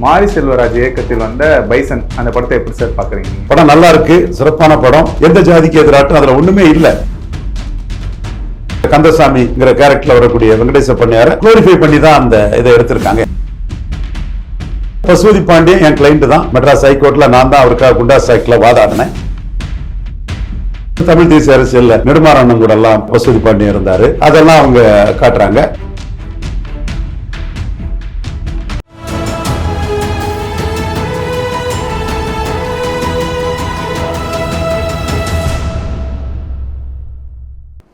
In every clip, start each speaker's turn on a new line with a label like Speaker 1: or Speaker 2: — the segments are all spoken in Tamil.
Speaker 1: மாரி செல்வராஜ் இயக்கத்தில் வந்த பைசன் அந்த படத்தை எப்படி சார் பாக்குறீங்க?
Speaker 2: படம் நல்லா இருக்கு, சிறப்பான படம். எந்த ஜாதிக்கு எதிராட்டும் அதுல ஒண்ணுமே இல்ல. கந்தசாமிங்கிற கேரக்டர்ல வரக்கூடிய வெங்கடேச பண்ணையார குளோரிஃபை பண்ணி தான் அந்த இதை எடுத்திருக்காங்க. பசுபதி பாண்டியன் என் கிளைண்ட் தான். மெட்ராஸ் ஹைகோர்ட்ல நான் தான் அவருக்காக குண்டாஸ் ஆக்ட்ல வாதாடினேன். தமிழ் தேசிய அரசியல்ல நெடுமாறண்ணன் கூட எல்லாம் பசுபதி பாண்டியன் இருந்தாரு. அதெல்லாம் அவங்க காட்டுறாங்க.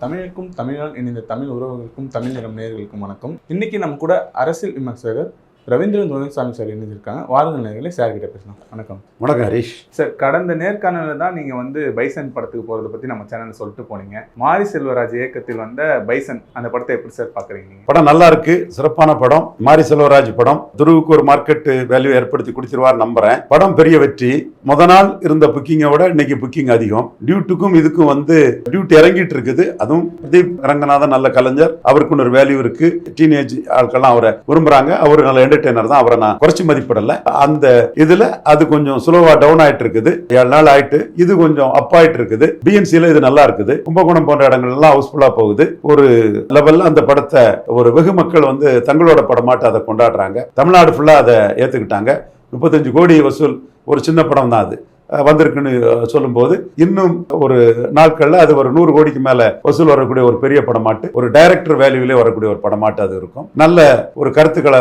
Speaker 1: தமிழுக்கும் தமிழால் இணைந்த தமிழ் உறவுகளுக்கும் தமிழ் நிறம் நேயர்களுக்கும் வணக்கம். இன்னைக்கு நம்ம கூட அரசியல் விமர்சகர் ரவீந்திரன் துரைசாமி சார் இணைஞ்சிருக்காங்க. வாருங்கள் நேயர்களே, சார் கிட்ட பேசலாம். வணக்கம்.
Speaker 2: வணக்கம் ஹரீஷ்
Speaker 1: சார், கடந்த நேர்காணல தான் நீங்க பைசன் படத்துக்கு போறதை பத்தி நம்ம சேனல்ல சொல்லிட்டு போனீங்க. மாரி செல்வராஜ் இயக்கத்தில் வந்த பைசன் அந்த படத்தை எப்படி சார் பாக்குறீங்க?
Speaker 2: படம் நல்லா இருக்கு, சிறப்பான படம். மாரி செல்வராஜ் படம் துருவுக்கு ஒரு மார்க்கெட் வேல்யூ ஏற்படுத்தி கொடுத்துருவார் நம்புறேன். படம் பெரிய வெற்றி. முத நாள் இருந்த புக்கிங்கை விட இன்னைக்கு புக்கிங் அதிகம். டியூட்டுக்கும் இதுக்கும் டியூட் இறங்கிட்டு இருக்குது. அதுவும் பிரதீப் ரங்கநாதன் நல்ல கலைஞர், அவருக்கு ஒரு வேல்யூ இருக்கு. டீனேஜ் ஆட்கள்லாம் அவரை விரும்புறாங்க. அவர் நல்ல என்டர்டெய்னர் தான். அவரை நான் குறைச்சி மதிப்பிடல. அந்த இதுல அது கொஞ்சம் ஸ்லோவா டவுன் ஆயிட்டு இருக்குது. 7 நாள் ஆயிட்டு இது கொஞ்சம் அப் ஆயிட்டு இருக்குது. பிஎன்சில இது நல்லா இருக்குது. கும்பகோணம் போன்ற இடங்கள் எல்லாம் ஹவுஸ்ஃபுல்லா போகுது. ஒரு லெவல்ல அந்த படத்தை ஒரு வெகு மக்கள் தங்களோட படமாட்டு அதை கொண்டாடுறாங்க. தமிழ்நாடு ஃபுல்லா அதை ஏத்துக்கிட்டாங்க. 35 கோடி வசூல் ஒரு சின்ன படம் தான் அது வந்திருக்குன்னு சொல்லும்போது, இன்னும் ஒரு நாட்கள்ல அது ஒரு 100 கோடிக்கு மேல வசூல் வரக்கூடிய ஒரு பெரிய படமாட்டு, ஒரு டைரக்டர் வேல்யூவிலே வரக்கூடிய ஒரு படமாட்டு அது இருக்கும். நல்ல ஒரு கருத்துக்களை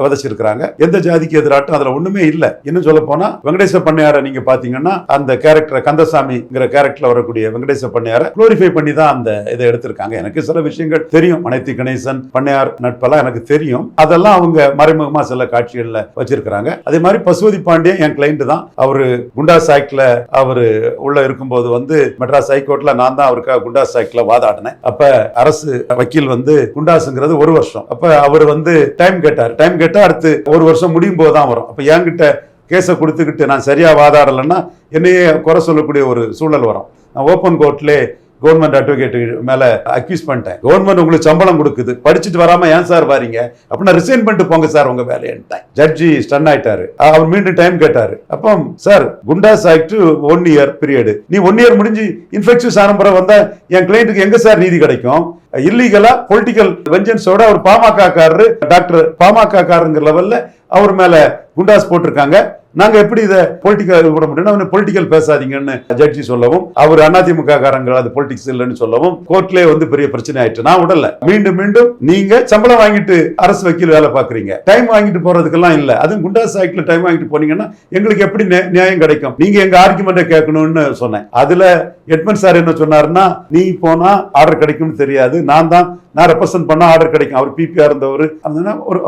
Speaker 2: விதைச்சிருக்கிறாங்க. எந்த ஜாதிக்கு எதிராட்டும் அதுல ஒண்ணுமே இல்லை. இன்னும் சொல்ல போனா வெங்கடேச பண்ணையார நீங்க பாத்தீங்கன்னா, அந்த கேரக்டர் கந்தசாமிங்கிற கேரக்டர்ல வரக்கூடிய வெங்கடேச பண்ணையார குளோரிஃபை பண்ணி தான் அந்த இதை எடுத்திருக்காங்க. எனக்கு சில விஷயங்கள் தெரியும். அனைத்து கணேசன் பண்ணையார் நட்பெல்லாம் எனக்கு தெரியும். அதெல்லாம் அவங்க மறைமுகமா சில காட்சிகள்ல வச்சிருக்கிறாங்க. அதே மாதிரி பசுபதி பாண்டியன் என் கிளைண்ட் தான். அவரு குண்டா ஆக்ட்ல அவரு உள்ள இருக்கும்போது மெட்ராஸ் ஹைகோர்ட்ல நான் தான் அவருக்காக குண்டாஸ் ஆக்ட்ல வாதாடினேன். அப்ப அரசு வக்கீல் குண்டாசுங்கிறது 1 வருஷம். அப்ப அவர் டைம் கேட்டா அடுத்து 1 வருஷம் முடியும் போதுதான் வரும். அப்ப என்கிட்ட கேஸை கொடுத்துக்கிட்டு நான் சரியா வாதாடலைன்னா என்னையே குறை சொல்லக்கூடிய ஒரு சூழல் வரும். நான் ஓப்பன் கோர்ட்ல கவர்மெண்ட் அட்வொகேட் மேல அக்யூஸ் பண்ணிட்டேன். கவர்மெண்ட் உங்களுக்கு சம்பளம் கொடுக்குது, படிச்சுட்டு வராம ஏன் சார் வாரீங்க அப்படின்னா ரிசைன் பண்ணிட்டு போங்க சார் உங்க வேலையன்ட்டேன். ஜட்ஜி ஸ்டன் ஆயிட்டாரு. அவர் மீண்டும் டைம் கேட்டாரு. அப்போ sir Goondas act 1 year period, நீ 1 இயர் முடிஞ்சு இன்ஃபெக்ஷஸ் ஆரம்பரம் வந்தா என் கிளைண்ட்டுக்கு எங்க சார் நீதி கிடைக்கும்? இல்லீகலா பொலிட்டிக்கல் வெஞ்சன்ஸோட அவர் பாமக காரரு, டாக்டர் பாமக காரங்கிற லெவல்ல அவர் மேல குண்டாஸ் போட்டிருக்காங்க. நாங்க எப்படி இதை பொலிட்டிக்கல் விட முடியும்? பொலிட்டிக்கல் பேசாதீங்கன்னு ஜட்ஜி சொல்லவும், அவர் அதிமுக காரங்கள் அது பொலிட்டிக்ஸ் இல்லைன்னு சொல்லவும் கோர்ட்லயே பெரிய பிரச்சனை ஆயிடுச்சு. நான் விடல. மீண்டும் நீங்க சம்பளம் வாங்கிட்டு அரசு வக்கீல் வேலை பாக்குறீங்க, டைம் வாங்கிட்டு போறதுக்கெல்லாம் இல்ல. அதுவும் குண்டாஸ் ஆக்ட்ல டைம் வாங்கிட்டு போனீங்கன்னா எங்களுக்கு எப்படி நியாயம் கிடைக்கும்? நீங்க எங்க ஆர்குமெண்ட்டை கேட்கணும்னு சொன்னேன். அதுல எட்மன் சார் என்ன சொன்னாருன்னா, நீ போனா ஆர்டர் கிடைக்கும்னு தெரியாது, நான் ரெப்ரசென்ட் பண்ணா ஆர்டர் கிடைக்கும். அவர் பிபிஆர் இருந்தவர்.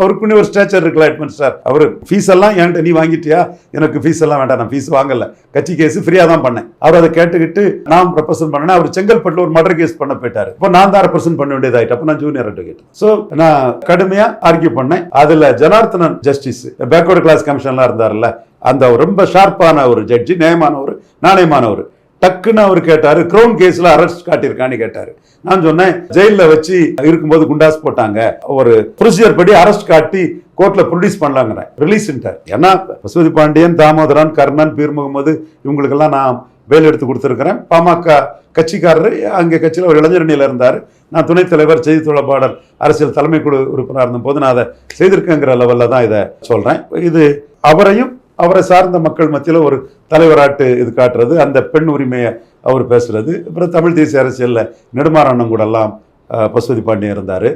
Speaker 2: அவருக்கு ஒரு ஸ்டேச்சர் இருக்குல்ல எட்மன் சார். அவர் ஃபீஸ் எல்லாம் என்கிட்ட நீ வாங்கிட்டியா? எனக்கு ஃபீஸ் எல்லாம் வேண்டாம், நான் ஃபீஸ் வாங்கல, கட்சி கேஸ் ஃப்ரீயா தான் பண்ணேன். அவர் அதை கேட்டுக்கிட்டு நான் ரெப்ரசென்ட் பண்ணேன். அவர் செங்கல்பட்டுல ஒரு மர்டர் கேஸ் பண்ண போயிட்டாரு. இப்போ நான் தான் ரெப்ரசென்ட் பண்ண வேண்டியதாயிட்டு. அப்ப நான் ஜூனியர் அட்வொகேட். சோ நான் கடுமையா ஆர்கியூ பண்ணேன். அதுல ஜனார்த்தனன் ஜஸ்டிஸ் பேக்வர்ட் கிளாஸ் கமிஷன்லாம் இருந்தாருல்ல, அந்த ரொம்ப ஷார்ப்பான ஒரு ஜட்ஜி, நியாயமானவர், நாணயமானவர். டக்குன்னு அவர் கேட்டாரு, கிரவுன் கேஸ்ல அரெஸ்ட் காட்டியிருக்கான்னு கேட்டாரு. நான் சொன்னேன், ஜெயில வச்சு இருக்கும்போது குண்டாஸ் போட்டாங்க, ஒரு ப்ரொசீஜர் படி அரெஸ்ட் காட்டி கோர்ட்ல ப்ரொடியூஸ் பண்ணலாங்கிறேன், ரிலீஸ். ஏன்னா பசுபதி பாண்டியன், தாமோதரன், கர்ணன், பீர் முகமது இவங்களுக்கெல்லாம் நான் வேலை எடுத்து கொடுத்துருக்கிறேன். பாமக கட்சிக்காரரு அங்கே கட்சியில் ஒரு இளைஞரணியில் இருந்தார். நான் துணைத் தலைவர், செய்தி தொடர்பாளர், அரசியல் தலைமை குழு உறுப்பினராக இருந்தபோது நான் அதை செய்திருக்கேங்கிற லெவலில் தான் இதை சொல்றேன். இது அவரையும் அவரை சார்ந்த மக்கள் மத்தியில் ஒரு தலைவராட்டு இது காட்டுறது, அந்த பெண் உரிமையை அவர் பேசுறது. அப்புறம் தமிழ் தேசிய அரசியல்ல நெடுமாறண்ணன் கூட எல்லாம் பசுபதி பாண்டியன் இருந்தாரு.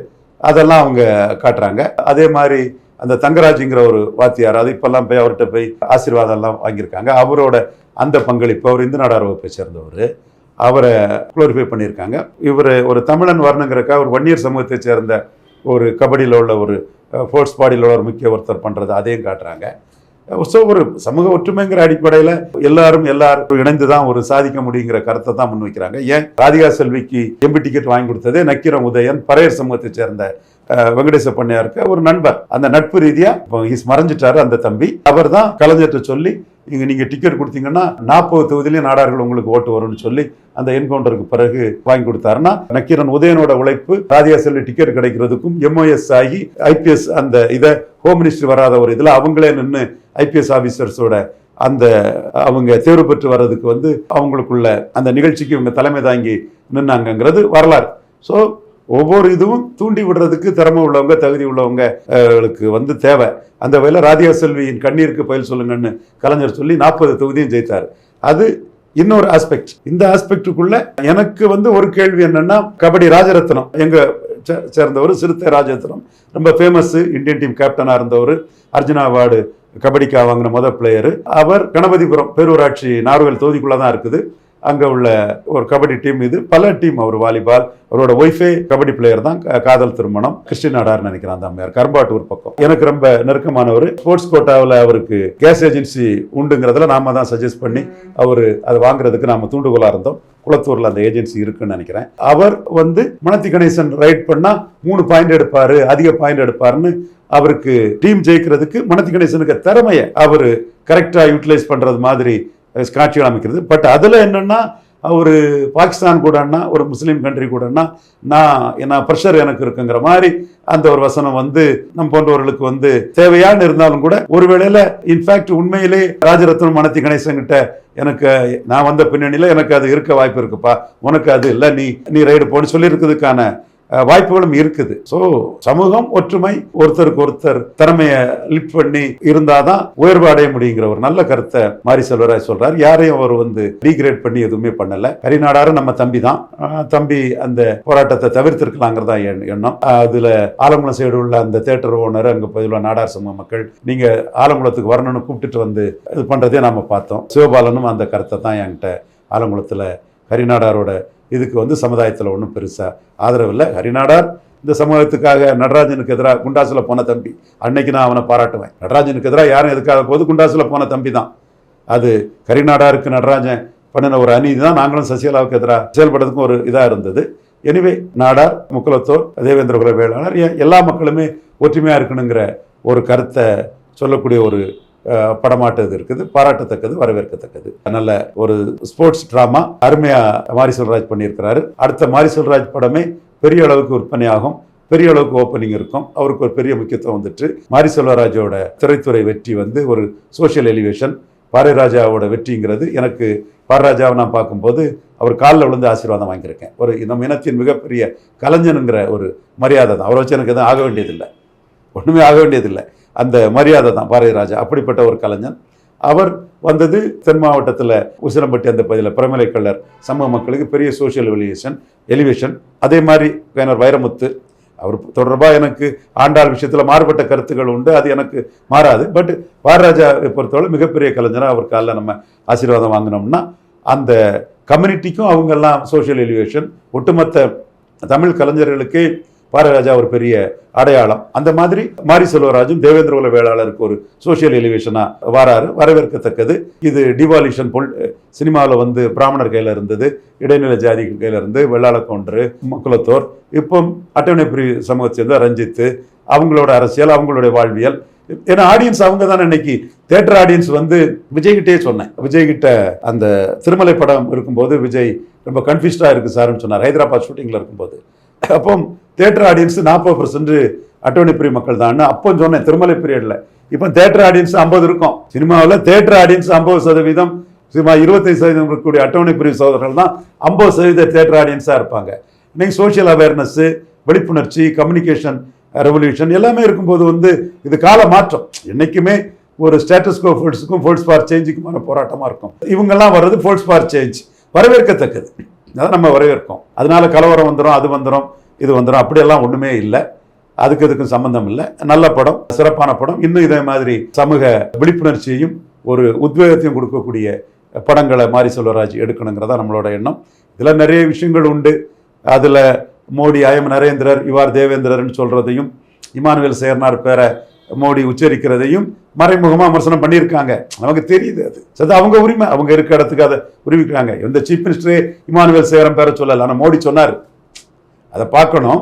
Speaker 2: அதெல்லாம் அவங்க காட்டுறாங்க. அதே மாதிரி அந்த தங்கராஜுங்கிற ஒரு வாத்தியார், அது இப்பெல்லாம் போய் அவர்கிட்ட போய் ஆசீர்வாதம் எல்லாம் வாங்கியிருக்காங்க. அவரோட அந்த பங்களிப்பு, அவர் இந்து நாடார் வகுப்பை சேர்ந்தவர், அவரை குளோரிஃபை பண்ணியிருக்காங்க. இவர் ஒரு தமிழன் வரணுங்கிறக்கா ஒரு வன்னியர் சமூகத்தை சேர்ந்த ஒரு கபடியில் உள்ள ஒரு ஸ்போர்ட்ஸ் பாடியில் உள்ள ஒரு முக்கிய ஒருத்தர் பண்றது, அதையும் காட்டுறாங்க. ஸோ ஒரு சமூக ஒற்றுமைங்கிற அடிப்படையில் எல்லாரும் இணைந்துதான் ஒரு சாதிக்க முடியுங்கிற கருத்தை தான் முன்வைக்கிறாங்க. ஏன் ராதிகா செல்விக்கு எம்பி டிக்கெட் வாங்கி கொடுத்ததே நக்கீரம் உதயன், பறையர் சமூகத்தை சேர்ந்த வெங்கடேச பண்ணையாருக்கு ஒரு நண்பர். அந்த நட்பு ரீதியா மறைஞ்சிட்டாரு அந்த தம்பி. அவர் தான் கலைஞர்கிட்ட சொல்லி இங்கே நீங்கள் டிக்கெட் கொடுத்தீங்கன்னா 40 தொகுதியிலையும் நாடார்கள் உங்களுக்கு ஓட்டு வரும்னு சொல்லி அந்த என்கவுண்டருக்கு பிறகு வாங்கி கொடுத்தாருன்னா நக்கீரன் உதயனோட உழைப்பு ராதிகா செல்வி டிக்கெட் கிடைக்கிறதுக்கும் MOS ஆகி IPS அந்த இதை ஹோம் மினிஸ்டர் வராத ஒரு இதில் அவங்களே நின்று IPS ஆஃபீஸர்ஸோட அந்த அவங்க தேர்வு பெற்று வர்றதுக்கு வந்து அவங்களுக்குள்ள அந்த நிகழ்ச்சிக்கு இவங்க தலைமை தாங்கி நின்னாங்கிறது வரலாறு. ஸோ ஒவ்வொரு இதுவும் தூண்டி விடுறதுக்கு திறமை உள்ளவங்க தகுதி உள்ளவங்களுக்கு வந்து தேவை. அந்த வகையில் ராதிகா செல்வியின் கண்ணீருக்கு பயில் சொல்லுங்கன்னு கலைஞர் சொல்லி 40 தொகுதியும் ஜெயித்தார். அது இன்னொரு ஆஸ்பெக்ட். இந்த ஆஸ்பெக்டுக்குள்ள எனக்கு வந்து ஒரு கேள்வி என்னன்னா, கபடி ராஜரத்னம் எங்க சேர்ந்தவர் சிறுத்தை ராஜரத்னம் ரொம்ப ஃபேமஸ் இந்தியன் டீம் கேப்டனா இருந்தவர், அர்ஜுனா அவார்டு கபடிக்கா வாங்கின முதல் பிளேயரு. அவர் கணபதிபுரம் பேரூராட்சி நார்வேல் தொகுதிக்குள்ள தான் இருக்குது. அங்கே உள்ள ஒரு கபடி டீம், இது பல டீம். அவர் வாலிபால், அவரோட ஒய்ஃபே கபடி பிளேயர் தான். காதல் திருமணம், கிறிஸ்டின் நாடார் நினைக்கிறான் அந்த அம்மையார், கரும்பாட்டூர் பக்கம். எனக்கு ரொம்ப நெருக்கமானவர். ஸ்போர்ட்ஸ் கோட்டாவில் அவருக்கு கேஸ் ஏஜென்சி உண்டுங்கிறதுல நாம தான் சஜஸ்ட் பண்ணி அவர் அதை வாங்குறதுக்கு நாம தூண்டுகோலா இருந்தோம். குளத்தூர்ல அந்த ஏஜென்சி இருக்குன்னு நினைக்கிறேன். அவர் வந்து மணத்தி கணேசன் ரைட் பண்ணா 3 பாயிண்ட் எடுப்பாரு, அதிக பாயிண்ட் எடுப்பாருன்னு அவருக்கு டீம் ஜெயிக்கிறதுக்கு மணத்தி கணேசனுக்கு திறமையை அவர் கரெக்டா யூட்டிலைஸ் பண்றது மாதிரி காட்சிகள் அமைக்கிறது. பட் அதில் என்னன்னா, அவர் பாகிஸ்தான் கூடன்னா ஒரு முஸ்லீம் கண்ட்ரி கூடன்னா நான் ப்ரெஷர் எனக்கு இருக்குங்கிற மாதிரி அந்த ஒரு வசனம் வந்து நம் போன்றவர்களுக்கு வந்து தேவையான இருந்தாலும் கூட ஒருவேளையில இன்ஃபேக்ட் உண்மையிலே ராஜரத்னம் மணத்தி கணேசன் கிட்ட எனக்கு நான் வந்த பின்னணியில் எனக்கு அது இருக்க வாய்ப்பு இருக்குப்பா, உனக்கு அது இல்லை, நீ ரைடு போன்னு சொல்லி இருக்கிறதுக்கான வாய்ப்புகளும் இருக்குது. ஸோ சமூகம் ஒற்றுமை, ஒருத்தருக்கு ஒருத்தர் திறமையை லிஃப்ட் பண்ணி இருந்தாதான் உயர்வு அடைய முடியுங்கிற ஒரு நல்ல கருத்தை மாரி செல்வராஜ் சொல்றார். யாரையும் அவர் வந்து டீக்ரேட் பண்ணி எதுவுமே பண்ணல. கரிநாடாரும் நம்ம தம்பி தான். தம்பி அந்த போராட்டத்தை தவிர்த்திருக்கலாங்கிறதா எண்ணம். அதுல ஆலங்குளம் சைடு உள்ள அந்த தேட்டர் ஓனர், அங்க பதிலாக நாடார் சமூக மக்கள் நீங்க ஆலங்குளத்துக்கு வரணும்னு கூப்பிட்டுட்டு வந்து இது பண்றதே நாம பார்த்தோம். சிவபாலனும் அந்த கருத்தை தான் என்கிட்ட ஆலங்குளத்துல ஹரிநாடாரோட இதுக்கு வந்து சமுதாயத்தில் ஒன்றும் பெருசாக ஆதரவு இல்லை. ஹரிநாடார் இந்த சமூகத்துக்காக நடராஜனுக்கு எதிராக குண்டாசில் போன தம்பி, அன்னைக்கு நான் அவனை பாராட்டுவேன். நடராஜனுக்கு எதிராக யாரும் எதுக்காக போது குண்டாசில் போன தம்பி தான். அது ஹரிநாடாருக்கு நடராஜன் பண்ணின ஒரு அநீதி தான். நாங்களும் சசிகலாவுக்கு எதிராக செயல்படுறதுக்கும் ஒரு இதாக இருந்தது. எனிவே நாடார், முக்குலத்தோர், தேவேந்திர குல வேளாளர் எல்லா மக்களுமே ஒற்றுமையாக இருக்கணுங்கிற ஒரு கருத்தை சொல்லக்கூடிய ஒரு படமாட்டது இருக்குது. பாராட்டத்தக்கது, வரவேற்கத்தக்கது. நல்ல ஒரு ஸ்போர்ட்ஸ் டிராமா அருமையா மாரி செல்வராஜ் பண்ணியிருக்கிறாரு. அடுத்த மாரி செல்வராஜ் படமே பெரிய அளவுக்கு விற்பனையாகும், பெரிய அளவுக்கு ஓப்பனிங் இருக்கும். அவருக்கு ஒரு பெரிய முக்கியத்துவம் வந்துட்டு மாரி செல்வராஜோட திரைத்துறை வெற்றி வந்து ஒரு சோஷியல் எலிவேஷன். பாரதிராஜாவோட வெற்றிங்கிறது எனக்கு பாரதிராஜாவை நான் பார்க்கும்போது அவர் காலில் விழுந்து ஆசீர்வாதம் வாங்கியிருக்கேன். ஒரு நம்ம இனத்தின் மிகப்பெரிய கலைஞனுங்கிற ஒரு மரியாதை தான். அவரை வச்சு எனக்கு எதுவும் ஆக வேண்டியதில்லை, ஒன்றுமே ஆக வேண்டியதில்லை. அந்த மரியாதை தான் பாரதிராஜா. அப்படிப்பட்ட ஒரு கலைஞன். அவர் வந்தது தென் மாவட்டத்தில் உசிலம்பட்டி அந்த பகுதியில் பிரமலை கள்ளர் சமூக மக்களுக்கு பெரிய சோஷியல் எலிவேஷன். அதே மாதிரி கலைஞர் வைரமுத்து அவர் தொடர்பாக எனக்கு ஆண்டாள் விஷயத்தில் மாறுபட்ட கருத்துக்கள் உண்டு, அது எனக்கு மாறாது. பட் பாரதிராஜாவை பொறுத்தவரை மிகப்பெரிய கலைஞராக அவர் காலில் நம்ம ஆசீர்வாதம் வாங்கினோம்னா அந்த கம்யூனிட்டிக்கும் அவங்கெல்லாம் சோஷியல் எலிவேஷன். ஒட்டுமொத்த தமிழ் கலைஞர்களுக்கு பாரதிராஜா ஒரு பெரிய அடையாளம். அந்த மாதிரி மாரி செல்வராஜும் தேவேந்திர குல வேளாளருக்கு ஒரு சோஷியல் எலிவேஷனா வராரு, வரவேற்கத்தக்கது. இது டிவாலியூஷன் சினிமாவில் வந்து பிராமணர் கையில் இருந்தது, இடைநிலை ஜாதி கையில் இருந்து வெள்ளாள கவுண்டரு, முக்குலத்தோர், இப்போ அட்டவணை பிரிவு சமூகத்தை சேர்ந்த ரஞ்சித்து, அவங்களோட அரசியல், அவங்களுடைய வாழ்வியல். ஏன்னா ஆடியன்ஸ் அவங்க தான். இன்னைக்கு தியேட்டர் ஆடியன்ஸ் வந்து விஜய்கிட்டே சொன்னேன். விஜய்கிட்ட அந்த திருமலை படம் இருக்கும்போது விஜய் ரொம்ப கன்ஃபியூஸ்டா இருக்கு சார்னு சொன்னார், ஹைதராபாத் ஷூட்டிங்ல இருக்கும்போது. அப்போ தியேட்டர் ஆடியன்ஸ் 40% அட்டவணை பிரிவு மக்கள் தான் அப்போ சொன்னேன் திருமலை பீரியட்ல. இப்போ தியேட்டர் ஆடியன்ஸ் 50 இருக்கும். சினிமாவில் தியேட்டர் ஆடியன்ஸ் 50%, சினிமா 25% இருக்கக்கூடிய அட்டவணை பிரிவு சகோதரர்கள் தான் 50% தியேட்டர் ஆடியன்ஸாக இருப்பாங்க. இன்னைக்கு சோஷியல் அவேர்னஸ், விழிப்புணர்ச்சி, கம்யூனிகேஷன் ரெவல்யூஷன் எல்லாமே இருக்கும்போது வந்து இது கால மாற்றம். என்னைக்குமே ஒரு ஸ்டேட்டஸ் கோ ஃபோர்ட்ஸுக்கும் ஃபோர்ட்ஸ் ஃபார் சேஞ்சுக்குமான போராட்டமாக இருக்கும். இவங்கெல்லாம் வர்றது ஃபோர்ட்ஸ் ஃபார் சேஞ்ச், வரவேற்கத்தக்கது. அதான் நம்ம வரவேற்கும். அதனால கலவரம் வந்துடும், அது வந்துடும், இது வந்துடும், அப்படியெல்லாம் ஒன்றுமே இல்லை. அதுக்கும் சம்பந்தம் இல்லை. நல்ல படம், சிறப்பான படம். இன்னும் இதே மாதிரி சமூக விழிப்புணர்ச்சியையும் ஒரு உத்வேகத்தையும் கொடுக்கக்கூடிய படங்களை மாரி செல்வராஜ் எடுக்கணுங்கிறதா நம்மளோட எண்ணம். இதில் நிறைய விஷயங்கள் உண்டு. அதில் மோடி ஐஎம் நரேந்திரர், இவார் தேவேந்திரர்னு சொல்கிறதையும், இமானுவேல் சேர்னார் பேரை மோடி உச்சரிக்கிறதையும் மறைமுகமாக விமர்சனம் பண்ணியிருக்காங்க. நமக்கு தெரியுது. அது அவங்க உரிமை, அவங்க இருக்க இடத்துக்கு அதை உரிமைக்கிறாங்க. இந்த சீஃப் மினிஸ்டரே இமானுவேல் சேரம் பேரை சொல்லலை, ஆனால் மோடி சொன்னார், அதை பார்க்கணும்.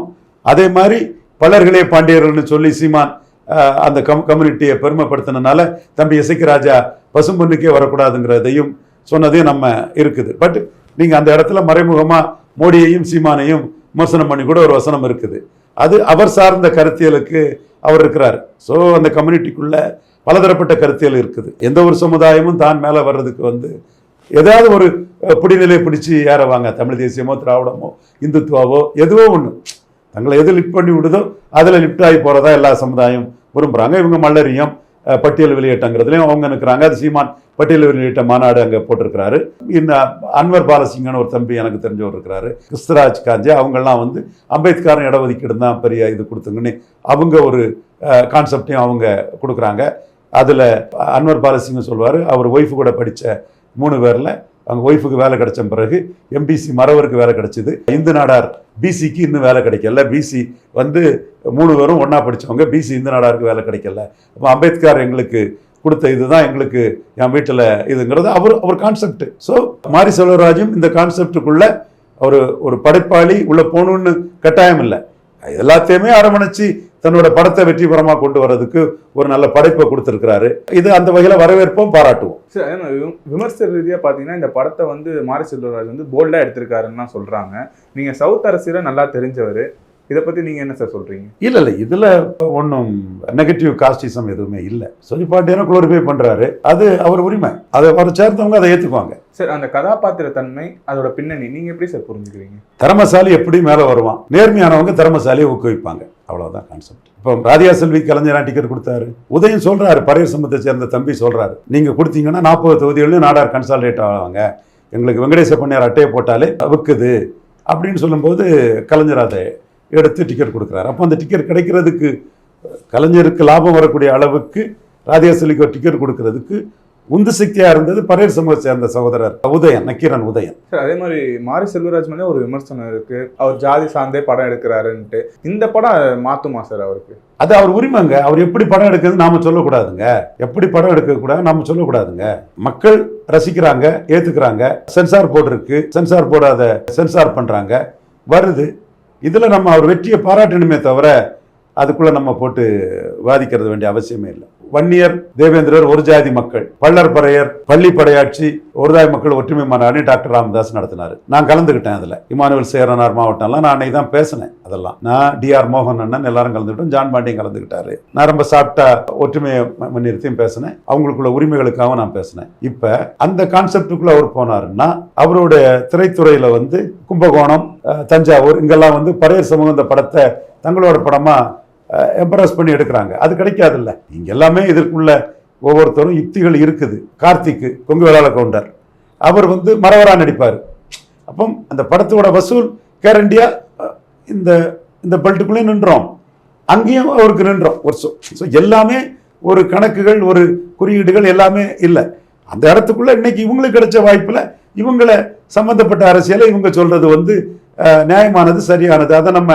Speaker 2: அதே மாதிரி பலர்களே பாண்டியர்கள்னு சொல்லி சீமான் அந்த கம்யூனிட்டியை பெருமைப்படுத்தினால தம்பி இசைக்கு ராஜா பசும்பொன்னுக்கே வரக்கூடாதுங்கிறதையும் சொன்னதையும் நம்ம இருக்குது. பட் நீங்கள் அந்த இடத்துல மறைமுகமாக மோடியையும் சீமானையும் விமர்சனம் பண்ணி கூட ஒரு வசனம் இருக்குது. அது அவர் சார்ந்த கருத்தியலுக்கு அவர் இருக்கிறார். ஸோ அந்த கம்யூனிட்டிக்குள்ள பலதரப்பட்ட கருத்தியல் இருக்குது. எந்த ஒரு சமுதாயமும் தான் மேலே வர்றதுக்கு வந்து ஏதாவது ஒரு பிடிநிலையை பிடிச்சி ஏறவாங்க. தமிழ் தேசியமோ திராவிடமோ இந்துத்துவாவோ எதுவோ ஒன்று தங்களை எது லிஃப்ட் பண்ணி விடுதோ அதில் லிஃப்ட் ஆகி போகிறதா எல்லா சமுதாயம் விரும்புகிறாங்க. இவங்க மல்லரியம் பட்டியல் வெளியேட்டங்கிறதுலையும் அவங்க இருக்கிறாங்க. அது சீமான் பட்டியல் வெளியிட்ட மாநாடு அங்கே போட்டிருக்கிறாரு. இந்த அன்வர் பாலசிங்கன்னு ஒரு தம்பி எனக்கு தெரிஞ்சவர் இருக்கிறாரு, கிறிஸ்தராஜ் காஞ்சே, அவங்கெல்லாம் வந்து அம்பேத்கர் இடஒதுக்கீடு தான் பெரிய இது கொடுத்துங்கன்னு அவங்க ஒரு கான்செப்டையும் அவங்க கொடுக்குறாங்க. அதில் அன்வர் பாலசிங்கம் சொல்வார், அவர் ஒய்ஃபு கூட படித்த 3 பேரில் அவங்க ஒய்ஃபுக்கு வேலை கிடைச்ச பிறகு எம்பிசி மறவருக்கு வேலை கிடைச்சிது. இந்து நாடார் பிசிக்கு இன்னும் வேலை கிடைக்கல. பிசி வந்து 3 பேரும் ஒன்றா படித்தவங்க, பிசி இந்து நாடாருக்கு வேலை கிடைக்கல. அப்போ அம்பேத்கர் எங்களுக்கு கொடுத்த இதுதான் எங்களுக்கு என் வீட்டில் இதுங்கிறது அவர் கான்செப்ட். ஸோ மாரி செல்வராஜும் இந்த கான்செப்டுக்குள்ள ஒரு படைப்பாளி உள்ள போகணுன்னு கட்டாயம் இல்லை. எல்லாத்தையுமே அரவணைச்சு தன்னோட படத்தை வெற்றிகரமாக கொண்டு வர்றதுக்கு ஒரு நல்ல படைப்பை கொடுத்துருக்கிறாரு. இது அந்த வகையில் வரவேற்போம், பாராட்டுவோம்.
Speaker 1: சரி, விமர்சன ரீதியாக பார்த்தீங்கன்னா இந்த படத்தை வந்து மாரி செல்வராஜ் வந்து போல்டாக எடுத்திருக்காருன்னு சொல்கிறாங்க. நீங்கள் சவுத் அரசியலை நல்லா தெரிஞ்சவர், இதை பற்றி நீங்கள் என்ன சார் சொல்கிறீங்க?
Speaker 2: இல்லை இதில் ஒன்றும் நெகட்டிவ் காஸ்டிசம் எதுவுமே இல்லை. சொல்லிப்பாட்டியான குளோரிஃபை பண்ணுறாரு, அது அவர் உரிமை. அதை அவர் சேர்ந்தவங்க அதை ஏற்றுக்குவாங்க.
Speaker 1: சார், அந்த கதாபாத்திர தன்மை அதோட பின்னணி நீங்கள் எப்படி சார் புரிஞ்சுக்கிறீங்க?
Speaker 2: திறமசாலி எப்படி மேலே வருவான், நேர்மையானவங்க திறமசாலியை ஊக்குவிப்பாங்க, அவ்வளோதான் கான்செப்ட். இப்போ ராதியா செல்வி கலைஞரா டிக்கெட் கொடுத்தாரு, உதயம் சொல்கிறாரு, பரையர் சமூகத்தை சேர்ந்த தம்பி சொல்கிறாரு, நீங்கள் கொடுத்தீங்கன்னா 40 தொகுதிகளிலும் நாடார் கன்சால்டேட் ஆவாங்க, எங்களுக்கு வெங்கடேச பண்ணையார் அட்டையை போட்டாலே விற்குது அப்படின்னு சொல்லும்போது கலைஞர் அதை எடுத்து டிக்கெட் கொடுக்குறாரு. அப்போ அந்த டிக்கெட் கிடைக்கிறதுக்கு கலைஞருக்கு லாபம் வரக்கூடிய அளவுக்கு ராதியா செல்விக்கு டிக்கெட் கொடுக்கறதுக்கு உந்து சக்தியாக இருந்தது பரையர் சமூகத்தை சேர்ந்த சகோதரர் உதயன், நக்கீரன் உதயன்.
Speaker 1: சார், அதே மாதிரி மாரி செல்வராஜ் மேலே ஒரு விமர்சனம் இருக்கு, அவர் ஜாதி சார்ந்தே படம் எடுக்கிறாருன்ட்டு. இந்த படம் மாத்துமா சார் அவருக்கு?
Speaker 2: அது அவர் உரிமைங்க. அவர் எப்படி படம் எடுக்கிறது நாம சொல்லக்கூடாதுங்க. எப்படி படம் எடுக்கக்கூடாது நாம சொல்லக்கூடாதுங்க. மக்கள் ரசிக்கிறாங்க, ஏத்துக்கிறாங்க. சென்சார் போர்டு இருக்கு, சென்சார் போர்டு அதை சென்சார் பண்றாங்க, வருது. இதுல நம்ம அவர் வெற்றியை பாராட்டணுமே தவிர அதுக்குள்ள நம்ம போட்டு வாதிக்கிறது வேண்டிய அவசியமே இல்லை. வன்னியர் தேவேந்திரர் ஒரு ஜாதி மக்கள், பள்ளர் பறையர் பள்ளி படையாட்சி ஒரு ஜாதி மக்கள் ஒற்றுமை மாநாடு டாக்டர் ராமதாஸ் நடத்தினாரு. நான் கலந்துக்கிட்டேன். அதில் இமானுவேல் சேரனார் மாவட்டம்லாம் நான் அன்னைக்கு தான் பேசினேன். அதெல்லாம் நான் டிஆர் மோகன் அண்ணன் எல்லாரும் கலந்துக்கிட்டோம், ஜான் பாண்டியும் கலந்துக்கிட்டாரு. நான் ரொம்ப சாப்பிட்டா ஒற்றுமையை முன்னிறுத்தியும் பேசினேன், அவங்களுக்குள்ள உரிமைகளுக்காக நான் பேசினேன். இப்ப அந்த கான்செப்டுக்குள்ள அவர் போனாருன்னா அவருடைய திரைத்துறையில வந்து கும்பகோணம், தஞ்சாவூர் இங்கெல்லாம் வந்து பரையர் சமூகம் இந்த படத்தை தங்களோட படமா எம்பரஸ் பண்ணி எடுக்கிறாங்க. அது கிடைக்காது இல்லை. இங்க எல்லாமே இதற்குள்ள ஒவ்வொருத்தரும் யுக்திகள் இருக்குது. கார்த்திக் கொங்கு வேளாள கவுண்டர் அவர் வந்து மறவரா நடிப்பார். அப்போ அந்த படத்தோட வசூல் கேரண்டியா இந்த இந்த பெல்ட்டுக்குள்ளே நின்றோம், அங்கேயும் அவருக்கு நின்றோம் வருஷம். ஸோ எல்லாமே ஒரு கணக்குகள், ஒரு குறியீடுகள் எல்லாமே இல்லை. அந்த இடத்துக்குள்ள இன்னைக்கு இவங்களுக்கு கிடைச்ச வாய்ப்புல இவங்களை சம்பந்தப்பட்ட அரசியலை இவங்க சொல்றது வந்து நியாயமானது, சரியானது. அதை நம்ம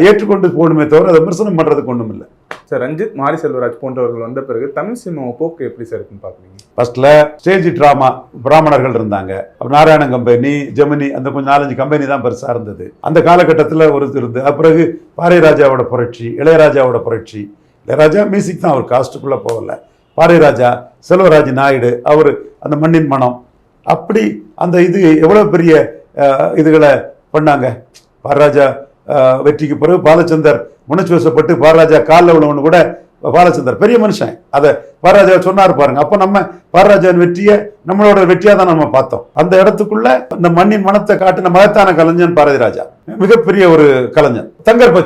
Speaker 2: ஏற்றுக்கொண்டு போகணுமே தவிர அதை விமர்சனம் பண்றதுக்கு ஒன்றும் இல்லை.
Speaker 1: சார், ரஞ்சித், மாரி செல்வராஜ் போன்றவர்கள் வந்த பிறகு தமிழ் சினிமா போக்கு எப்படி சார் இருக்குன்னு பாக்குறீங்க?
Speaker 2: ஃபர்ஸ்ட்ல ஸ்டேஜ் டிராமா பிராமணர்கள் இருந்தாங்க, நாராயணன் கம்பெனி, ஜெமினி, அந்த கொஞ்சம் 4-5 கம்பெனி தான் பெருசா இருந்தது அந்த காலகட்டத்தில். ஒரு இருந்து பிறகு பாரதிராஜாவோட புரட்சி, இளையராஜாவோட புரட்சி. இளையராஜா மியூசிக் தான், அவர் காஸ்ட்டுக்குள்ள போகல. பாரதிராஜா, செல்வராஜ் நாயுடு, அவர் அந்த மண்ணின் மனம், அப்படி அந்த இது எவ்வளவு பெரிய இதுகளை பண்ணாங்க. பாரதிராஜா வெற்றிக்கு பிறகு பாலச்சந்தர் உணர்ச்சி வசப்பட்டு பாரதிராஜா காலில் உள்ளவனு கூட பாலச்சந்தர் பெரிய மனுஷன் அதை பாரதிராஜா சொன்னார் பாருங்க. அப்போ நம்ம பாரதிராஜாவின் வெற்றியை நம்மளோட வெற்றியாக தான் நம்ம பார்த்தோம். அந்த இடத்துக்குள்ள இந்த மண்ணின் மனத்தை காட்டின மகத்தான கலைஞன் பாரதிராஜா, மிகப்பெரிய ஒரு கலைஞன். தங்கர்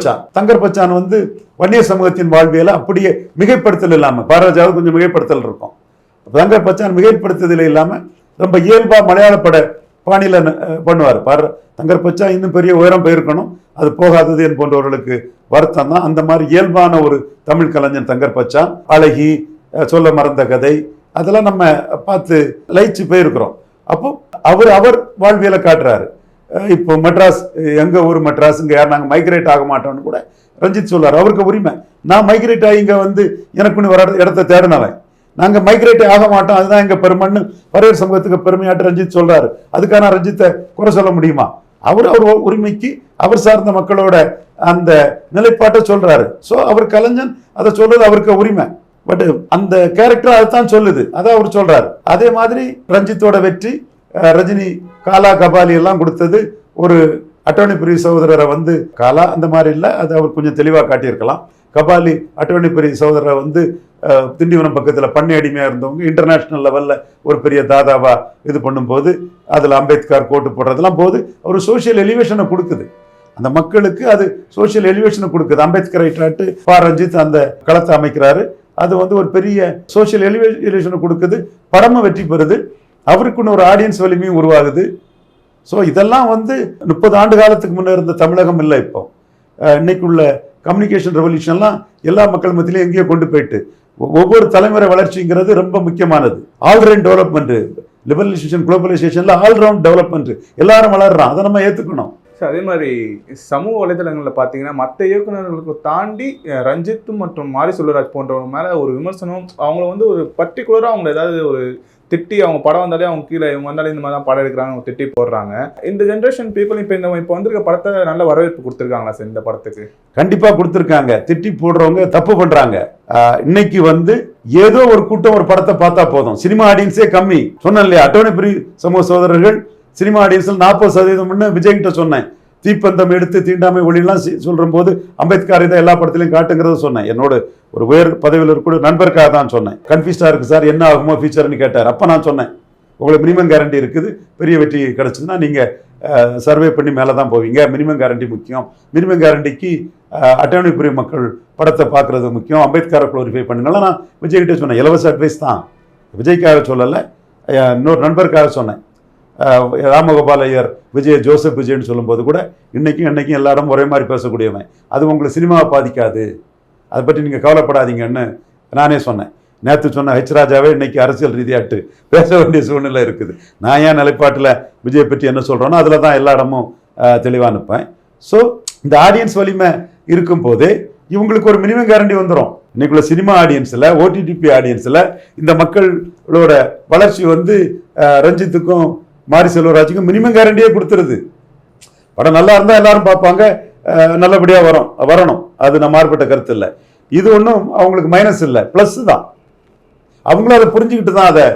Speaker 2: பச்சான் வந்து வன்னியர் சமூகத்தின் வாழ்வியலை அப்படியே மிகைப்படுத்தல் இல்லாமல், பாரதிராஜாவுக்கு கொஞ்சம் மிகைப்படுத்தல் இருக்கும், தங்கர் பச்சான் மிகைப்படுத்துதல் இல்லாமல் ரொம்ப இயல்பா மலையாள பட பாணியில பண்ணுவார். தங்கர் பச்சா இன்னும் பெரிய உயரம் போயிருக்கணும், அது போகாதது என் போன்றவர்களுக்கு வருத்தம் தான். அந்த மாதிரி இயல்பான ஒரு தமிழ் கலைஞன் தங்கர் பச்சான். அழகி, சொல்ல மறந்த கதை, அதெல்லாம் நம்ம பார்த்து லயிச்சு போயிருக்கிறோம். அப்போ அவர் வாழ்வியலை காட்டுறாரு. இப்போ மெட்ராஸ், எங்க ஊர் மெட்ராஸ், இங்க யார் நாங்கள் மைக்ரேட் ஆக மாட்டோம்னு கூட ரஞ்சித் சொல்றாரு. அவருக்கு உரிமை. நான் மைக்ரேட் ஆகி இங்க வந்து எனக்குன்னு வர இடத்த தேடினவன், நாங்க மைக்ரேட்டே ஆக மாட்டோம், அதுதான் எங்க பெருமைன்னு பரையர் சமூகத்துக்கு பெருமையாட்டு ரஞ்சித் சொல்றாரு. அதுக்கான ரஞ்சித்தை குறை சொல்ல முடியுமா? அவர் உரிமைக்கு அவர் சார்ந்த மக்களோட அந்த நிலைப்பாட்டை சொல்றாரு. ஸோ அவர் கலைஞன், அதை சொல்றது அவருக்கு உரிமை. பட் அந்த கேரக்டர் அதுதான் சொல்லுது, அதான் அவர் சொல்றாரு. அதே மாதிரி ரஞ்சித்தோட வெற்றி, ரஜினி காலா கபாலி எல்லாம் கொடுத்தது ஒரு அட்டோர்னி பிரி சகோதரரை வந்து, காலா அந்த மாதிரி இல்லை, அது அவர் கொஞ்சம் தெளிவாக காட்டியிருக்கலாம். கபாலி அட்டோர்னி பிரி சகோதரரை வந்து திண்டிவனம் பக்கத்தில் பண்ணை அடிமையாக இருந்தவங்க இன்டர்நேஷ்னல் லெவலில் ஒரு பெரிய தாதாவா இது பண்ணும்போது அதில் அம்பேத்கர் கோட்டு போடுறதெல்லாம் போது ஒரு சோஷியல் எலிவேஷனை கொடுக்குது அந்த மக்களுக்கு, அது சோஷியல் எலிவேஷனை கொடுக்குது. அம்பேத்கரை டாட்டு பா ரஞ்சித் அந்த களத்தை அமைக்கிறாரு, அது வந்து ஒரு பெரிய சோஷியல் எலிவேஷனை கொடுக்குது. படமும் வெற்றி பெறுது, அவருக்குன்னு ஒரு ஆடியன்ஸ் வலிமையும் உருவாகுது. ஸோ இதெல்லாம் வந்து 30 ஆண்டு காலத்துக்கு முன்னே இருந்த தமிழகம் இல்லை. இப்போ இன்னைக்குள்ள கம்யூனிகேஷன் ரெவல்யூஷன்லாம் எல்லா மக்கள் மத்தியிலையும் எங்கேயோ கொண்டு போயிட்டு ஒவ்வொரு தலைமுறை வளர்ச்சிங்கிறது ரொம்ப முக்கியமானது. ஆல்ரவுண்ட் டெவலப்மெண்ட், லிபரலைசேஷன் குளோபலைசேஷன்ல ஆல்ரவுண்ட் டெவலப்மெண்ட், எல்லாரும் வளர்றான், அதை நம்ம ஏற்றுக்கணும்.
Speaker 1: அதே மாதிரி சமூக வலைதளங்களில் பார்த்தீங்கன்னா மற்ற இயக்குநர்களுக்கு தாண்டி ரஞ்சித் மற்றும் மாரி செல்வராஜ் போன்றவங்க மேலே ஒரு விமர்சனம், அவங்கள வந்து ஒரு பர்டிகுலராக அவங்கள ஏதாவது ஒரு திட்டி, அவங்க படம் வந்தாலே அவங்க கீழே இவங்க வந்தாலே இந்த மாதிரி தான் படம் எடுக்கிறாங்க, அவங்க திட்டி போடுறாங்க. இந்த ஜென்ரேஷன் பீப்புள் இப்போ வந்திருக்க படத்தை நல்ல வரவேற்பு கொடுத்துருக்காங்களா சார்? இந்த படத்துக்கு கண்டிப்பாக
Speaker 2: கொடுத்துருக்காங்க. திட்டி போடுறவங்க தப்பு பண்றாங்க. இன்னைக்கு வந்து ஏதோ ஒரு கூட்டம் ஒரு படத்தை பார்த்தா போதும், சினிமா ஆடியன்ஸே கம்மி. சொன்னேன் இல்லையா, அட்டோர்னி பிரி சமூக சகோதரர்கள் சினிமா ஆடியன்ஸில் 40% விஜய்கிட்ட சொன்னேன். தீப்பந்தம் எடுத்து தீண்டாமை ஒளியெல்லாம் சொல்ற போது அம்பேத்கர் இதை எல்லா படத்திலையும் காட்டுங்கிறத சொன்னேன். என்னோட ஒரு உயர் பதவியில் இருக்கக்கூடிய நண்பருக்காக தான் சொன்னேன். கன்ஃபியூஸ்டா இருக்கு சார், என்ன ஆகுமோ ஃபியூச்சர்னு கேட்டார். அப்போ நான் சொன்னேன், உங்களுக்கு மினிமம் கேரண்டி இருக்குது, பெரிய வெற்றி கிடைச்சதுன்னா நீங்கள் சர்வே பண்ணி மேலே தான் போவீங்க. மினிமம் கேரண்டி முக்கியம். மினிமம் கேரண்டிக்கு அட்டோர்னி பிரி மக்கள் படத்தை பார்க்குறது முக்கியம். அம்பேத்கரை குளோரிஃபை பண்ணுங்கள்லாம் நான் விஜய்கிட்ட சொன்னேன். இலவச அட்வைஸ் தான், விஜய்க்காக சொல்லலை, இன்னொரு நண்பருக்காக சொன்னேன். ராமகோபால் ஐயர் விஜய் ஜோசப் விஜய்னு சொல்லும்போது கூட இன்னைக்கும் எல்லாரும் ஒரே மாதிரி பேசக்கூடியவன், அது உங்களுக்கு சினிமாவை பாதிக்காது, அதை பற்றி நீங்கள் கவலைப்படாதீங்கன்னு நானே சொன்னேன். நேற்று சொன்ன ஹெச் ராஜாவே இன்னைக்கு அரசியல் ரீதியாட்டு பேச வேண்டிய சூழ்நிலை இருக்குது. நான் ஏன் நிலைப்பாட்டில் விஜய் பற்றி என்ன சொல்கிறேனோ அதில் தான் எல்லா இடமும் தெளிவாக நிற்பேன். ஸோ இந்த ஆடியன்ஸ் வலிமை இருக்கும் போதே இவங்களுக்கு ஒரு மினிமம் கேரண்டி வந்துடும். இன்னைக்குள்ள சினிமா ஆடியன்ஸில், ஓடிடிபி ஆடியன்ஸில் இந்த மக்களோட வளர்ச்சி வந்து ரஞ்சித்துக்கும் மாரி செல்வராஜுக்கும் மினிமம் கேரண்டியே கொடுத்துருது. படம் நல்லா இருந்தால் எல்லாரும் பார்ப்பாங்க, நல்லபடியாக வரணும், அது நம்ம மாறுபட்ட கருத்து இல்லை. இது ஒன்றும் அவங்களுக்கு மைனஸ் இல்லை, ப்ளஸ் தான். அவங்களும் அதை புரிஞ்சுக்கிட்டு தான் அதை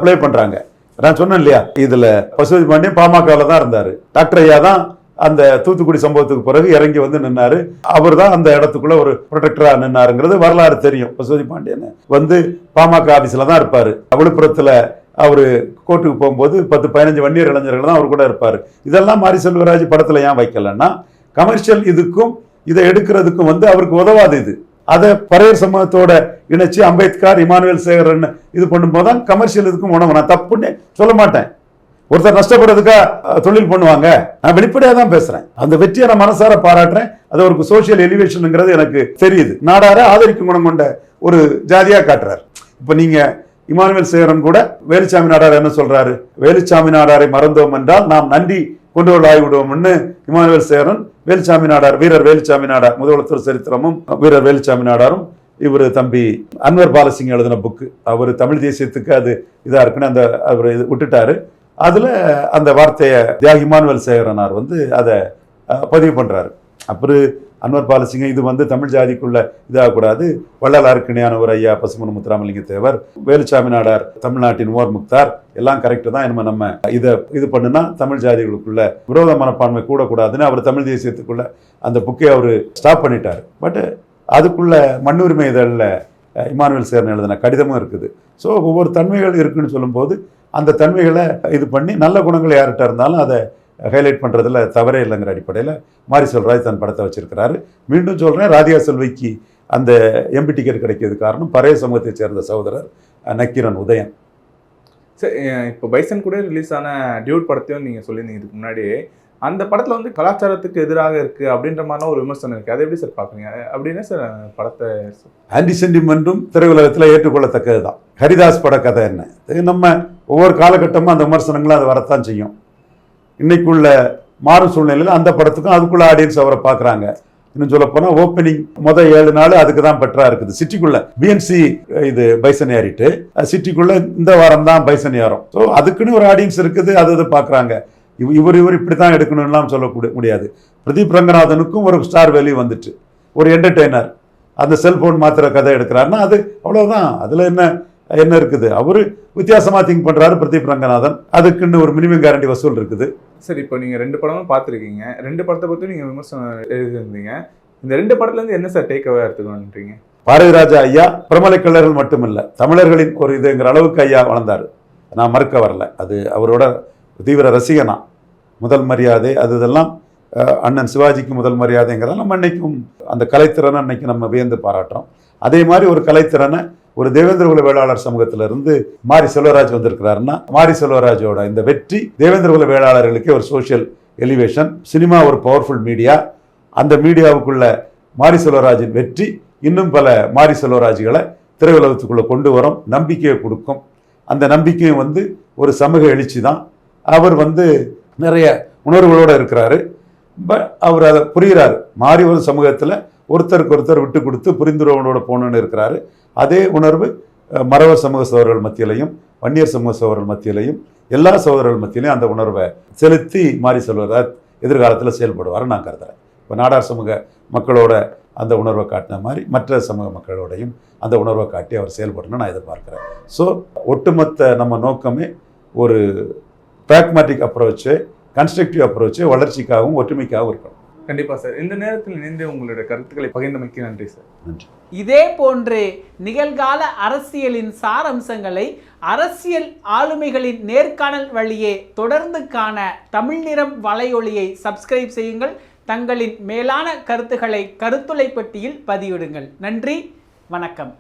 Speaker 2: ப்ளே பண்ணுறாங்க. நான் சொன்னேன் இல்லையா, இதில் பசுபதி பாண்டியன் பாமகவில் தான் இருந்தார். டாக்டர் ஐயா தான் அந்த தூத்துக்குடி சம்பவத்துக்கு பிறகு இறங்கி வந்து நின்னாரு. அவர் தான் அந்த இடத்துக்குள்ள ஒரு ப்ரொடெக்டரா நின்னாருங்கிறது வரலாறு தெரியும். பசுபதி பாண்டியன் வந்து பாமக ஆபீஸ்ல தான் இருப்பாரு. விழுப்புரத்துல அவரு கோர்ட்டுக்கு போகும்போது 10-15 வன்னியர் இளைஞர்கள் தான் அவர் கூட இருப்பாரு. இதெல்லாம் மாரி செல்வராஜ் படத்துல ஏன் வைக்கலன்னா, கமர்ஷியல் இதுக்கும் இதை எடுக்கிறதுக்கும் வந்து அவருக்கு உதவாது. இது அதை பறையர் சமூகத்தோட இணைச்சு அம்பேத்கர் இமானுவேல் சேகரன் இது பண்ணும்போது தான் கமர்ஷியல் இதுக்கும் உணவு. நான் தப்புன்னு சொல்ல மாட்டேன். ஒருத்தர் நஷ்டப்படுறதுக்கா தொழில் பண்ணுவாங்க, நான் வெளிப்படையாக தான் பேசுறேன். அந்த வெற்றியை நான் மனசார பாராட்டுறேன். அது ஒரு சோசியல் எலிவேஷனுங்கிறது எனக்கு தெரியுது. நாடார ஆதரிக்கும் குணம் கொண்ட ஒரு ஜாதியா காட்டுறாரு. இப்ப நீங்க இமானுவேல் சேகரன் கூட வேலுச்சாமி நாடார் என்ன சொல்றாரு, வேலுச்சாமி நாடாரை மறந்தோம் என்றால் நாம் நன்றி கொண்டு ஆகிவிடுவோம்னு இமானுவேல் சேகரன் வேலுச்சாமி நாடார், வீரர் வேலுச்சாமி நாடார், முதலமைச்சர் சரித்திரமும் வீரர் வேலுச்சாமி நாடாரும் இவர் தம்பி அன்வர் பாலசிங் எழுதின புக்கு, அவர் தமிழ் தேசியத்துக்கு அது இதா இருக்குன்னு அந்த அவர் விட்டுட்டாரு. அதுல அந்த வார்த்தையை தியாகி இமானுவேல் சேகரனார் வந்து அதை பதிவு பண்றாரு. அப்புறம் அன்வர் பாலசிங்க இது வந்து தமிழ் ஜாதிக்குள்ள இதாகக்கூடாது, வள்ளலாருக்கு இணையான ஒரு ஐயா பசுமன் முத்துராமலிங்க தேவர், வேலுச்சாமி நாடார், தமிழ்நாட்டின் ஓர் முக்தார் எல்லாம் கரெக்டு தான். நம்ம இதை இது பண்ணுனா தமிழ் ஜாதிகளுக்குள்ள விரோத மனப்பான்மை கூடக்கூடாதுன்னு அவர் தமிழ் தேசியத்துக்குள்ள அந்த புக்கை அவர் ஸ்டாப் பண்ணிட்டார். பட் அதுக்குள்ள மண்ணுரிமை இதழில் இமானுவேல் சேகரன் எழுதின கடிதமும் இருக்குது. ஸோ ஒவ்வொரு தன்மைகள் இருக்குன்னு சொல்லும்போது அந்த தன்மைகளை இது பண்ணி நல்ல குணங்கள் யார்கிட்ட இருந்தாலும் அதை ஹைலைட் பண்ணுறதுல தவறே இல்லைங்கிற அடிப்படையில் மாரி செல்வராஜ் தன் படத்தை வச்சிருக்கிறாரு. மீண்டும் சொல்கிறேன், ராதிகா செல்விக்கு அந்த எம்பி டிக்கெட் கிடைக்கிறது காரணம் பறைய சமூகத்தை சேர்ந்த சகோதரர் நக்கீரன் உதயன்.
Speaker 1: சரி, இப்போ பைசன் கூட ரிலீஸ் ஆன டியூட் படத்தையும் நீங்கள் சொல்லியிருந்தீங்க இதுக்கு முன்னாடி. அந்த படத்தில் வந்து கலாச்சாரத்துக்கு எதிராக இருக்குது அப்படின்ற மாதிரிலாம் ஒரு விமர்சனம் இருக்குது. அதை எப்படி சார் பார்க்குறீங்க? அப்படின்னா சார் படத்தை
Speaker 2: ஆன்டி சென்டிமெண்ட்டும் திரையுலகத்தில் ஏற்றுக்கொள்ளத்தக்கது தான். ஹரிதாஸ் பட கதை என்ன, நம்ம ஒவ்வொரு காலகட்டமும் அந்த விமர்சனங்களும் அதை வரத்தான் செய்யும். இன்னைக்குள்ள மாறும் சூழ்நிலையில் அந்த படத்துக்கும் அதுக்குள்ள ஆடியன்ஸ் அவரை பார்க்குறாங்க. இன்னும் சொல்ல போனால் ஓப்பனிங் 7 நாள் அதுக்கு தான் பெட்டரா இருக்குது. சிட்டிக்குள்ள பிஎன்சி இது பைசன் ஏறிட்டு சிட்டிக்குள்ள இந்த வாரம் தான் பைசன் ஏறும். ஸோ அதுக்குன்னு ஒரு ஆடியன்ஸ் இருக்குது, அது பார்க்குறாங்க. இவர் இப்படி தான் எடுக்கணும்லாம் சொல்லக்கூடிய முடியாது. பிரதீப் ரங்கநாதனுக்கும் ஒரு ஸ்டார் வேல்யூ வந்துட்டு, ஒரு என்டர்டெய்னர். அந்த செல்போன் மாத்திர கதை எடுக்கிறாருன்னா அது அவ்வளவுதான். அதுல என்ன இருக்குது? அவரு வித்தியாசமா திங்க் பண்றாரு பிரதீப் ரங்கநாதன். அதுக்குன்னு ஒரு மினிமம் கேரண்டி வசூல் இருக்குது.
Speaker 1: சரி, இப்போ நீங்க 2 படமும் பார்த்துருக்கீங்க. 2 படத்தை பத்தி நீங்க விமர்சனம் எழுதியிருந்தீங்க. இந்த 2 படத்துல இருந்து என்ன சார் டேக் அவே எடுத்துக்கணுன்றீங்க?
Speaker 2: பாரதிராஜா ஐயா பிரமலை கல்லர்கள் மட்டுமில்ல, தமிழர்களின் ஒரு இதுங்கிற அளவுக்கு ஐயா வளர்ந்தாரு. நான் மறுக்க வரல. அது அவரோட தீவிர ரசிகனா. முதல் மரியாதை இதெல்லாம் அண்ணன் சிவாஜிக்கு முதல் மரியாதைங்கிறத நம்ம அன்னைக்கும் அந்த கலைத்திறனை அன்னைக்கு நம்ம வியந்து பாராட்டுறோம். அதே மாதிரி ஒரு கலைத்திறனை ஒரு தேவேந்திரகுல வேளாளர் சமூகத்திலிருந்து மாரி செல்வராஜ் வந்திருக்கிறாருன்னா, மாரி செல்வராஜோட இந்த வெற்றி தேவேந்திரகுல வேளாளர்களுக்கே ஒரு சோஷியல் எலிவேஷன். சினிமா ஒரு பவர்ஃபுல் மீடியா. அந்த மீடியாவுக்குள்ள மாரி செல்வராஜின் வெற்றி இன்னும் பல மாரி செல்வராஜ்களை திரையுலகத்துக்குள்ள கொண்டு வரும், நம்பிக்கையை கொடுக்கும். அந்த நம்பிக்கையும் ஒரு சமூக எழுச்சி தான். அவர் நிறைய உணர்வுகளோடு இருக்கிறாரு. அவர் அதை புரிகிறாரு. மாறி ஒரு சமூகத்தில் ஒருத்தருக்கு ஒருத்தர் விட்டு கொடுத்து புரிந்துணர்வோட போகணுன்னு இருக்கிறாரு. அதே உணர்வு மறவர் சமூக சகோதரர்கள் மத்தியிலையும் வன்னியர் சமூக சகோதரர்கள் மத்தியிலையும் எல்லா சகோதரர்கள் மத்தியிலையும் அந்த உணர்வை செலுத்தி மாரி செல்வராஜ் எதிர்காலத்தில் செயல்படுவார் நான் கருதுறேன். இப்போ நாடார் சமூக மக்களோட அந்த உணர்வை காட்டின மாதிரி மற்ற சமூக மக்களோடையும் அந்த உணர்வை காட்டி அவர் செயல்படணும்னு நான் எதிர்பார்க்குறேன். ஸோ ஒட்டுமொத்த நம்ம நோக்கமே ஒரு பிராக்மேட்டிக் அப்ரோச்சு, கன்ஸ்ட்ரக்டிவ் அப்ரோச்சு, வளர்ச்சிக்காகவும் ஒற்றுமைக்காகவும் இருக்கணும்.
Speaker 1: கண்டிப்பா சார். இந்த நேரத்தில் இணைந்து உங்களுடைய கருத்துக்களை பகிர்ந்தமைக்கு நன்றி சார்.
Speaker 2: நன்றி.
Speaker 3: இதே போன்று நிகழ்கால அரசியலின் சாரம்சங்களை அரசியல் ஆளுமைகளின் நேர்காணல் வழியே தொடர்ந்து காண தமிழ் நிறம் வலையொலியை சப்ஸ்கிரைப் செய்யுங்கள். தங்களின் மேலான கருத்துக்களை கருத்துளை பெட்டியில் பதிவிடுங்கள். நன்றி, வணக்கம்.